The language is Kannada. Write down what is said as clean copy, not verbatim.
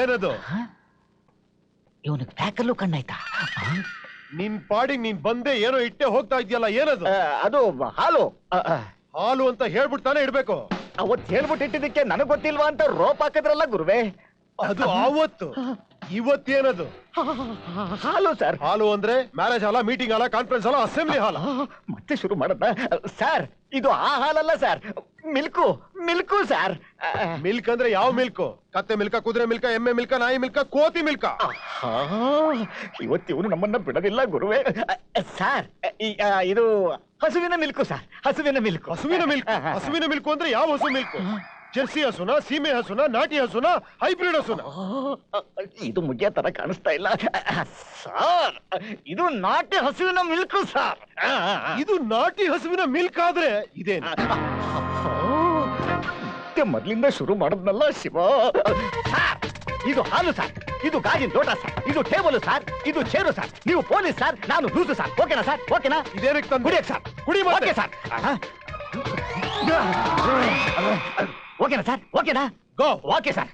ಏನದು? ಇವನು ಪ್ಯಾಕಲ್ಲೂ ಕಣ್ಣಾಯ್ತಾ? ನಿನ್ ಪಾಡಿಗೆ ನೀನ್ ಬಂದೆ ಏನೋ ಇಟ್ಟೆ ಹೋಗ್ತಾ ಇದೆಯಲ್ಲ, ಏನದು? ಅದು ಹಾಲು. ಹಾಲು ಅಂತ ಹೇಳ್ಬಿಡ್ತಾನೆ ಇಡ್ಬೇಕು. ಅವತ್ ಹೇಳ್ಬಿಟ್ಟು ಇಟ್ಟಿದ್ದಕ್ಕೆ ನನಗ್ ಗೊತ್ತಿಲ್ವಾ ಅಂತ ರೋಪ್ ಹಾಕಿದ್ರಲ್ಲ ಗುರುವೆ. ಅದು ಆವತ್ತು. ಇವತ್ತೇನದು? ಹಾಲು ಸರ್. ಹಾಲು ಅಂದ್ರೆ ಮ್ಯಾರೇಜ್ ಹಾಲ, ಮೀಟಿಂಗ್ ಹಾಲ, ಕಾನ್ಫರೆನ್ಸ್ ಹಾಲ, ಅಸೆಂಬ್ಲಿ ಹಾಲ? ಮತ್ತೆ ಶುರು ಮಾಡದ ಸರ್. ಇದು ಆ ಹಾಲಲ್ಲ sir, milk. Milk sir. Milk ಅಂದ್ರೆ ಯಾವ ಮಿಲ್ಕು? ಕತ್ತೆ ಮಿಲ್ಕ, ಕುದುರೆ ಮಿಲ್ಕ, ಎಮ್ಮೆ ಮಿಲ್ಕ, ನಾಯಿ ಮಿಲ್ಕ, ಕೋತಿ ಮಿಲ್ಕ? ಇವತ್ತು ನಮ್ಮನ್ನ ಬಿಡೋದಿಲ್ಲ ಗುರುವೆ. ಸರ್ ಇದು ಹಸುವಿನ ಮಿಲ್ಕು ಸರ್, ಹಸುವಿನ ಮಿಲ್ಕು. ಹಸುವಿನ ಮಿಲ್ಕ್? ಹಸುವಿನ ಮಿಲ್ಕು ಅಂದ್ರೆ ಯಾವ ಹಸು ಮಿಲ್ಕು? ಜರ್ಸಿ ಹಸುನ, ಸೀಮೆ ಹಸುನ, ನಾಟಿ ಹಸುನ, ಹೈಬ್ರಿಡ್ ಹಸುನ? ಇದು ಮುಗಿಯ ತರ ಕಾಣಿಸ್ತಾ ಇಲ್ಲ ಸರ್. ಇದು ನಾಟಿ ಹಸುವಿನ ಮಿಲ್ಕು ಸರ್. ಇದು ನಾಟಿ ಹಸುವಿನ ಮಿಲ್ಕ್ ಆದ್ರೆ ಇದೇನು? ಮೊದ್ಲಿಂದ ಶುರು ಮಾಡದ್ನಲ್ಲ ಶಿವ. ಸರ್ ಇದು ಹಾಲು ಸರ್, ಇದು ಗಾಜಿನ ಲೋಟ ಸರ್, ಇದು ಟೇಬಲ್ ಸರ್, ಇದು ಚೇರು ಸರ್. ನೀವು ಪೊಲೀಸ್ ಸರ್, ನಾನು ಲೂಸು ಸರ್. ಓಕೆನಾ ಸರ್? ಓಕೆನಾ? ಇದೇನಕ್ಕೆ ತಂದು ಕುಡಿಯಕ್ ಸರ್? ಕುಡಿ. Okay sir. ಓಕೆನಾ ಸರ್? ಓಕೆನಾ? ಗೋ. Okay sir.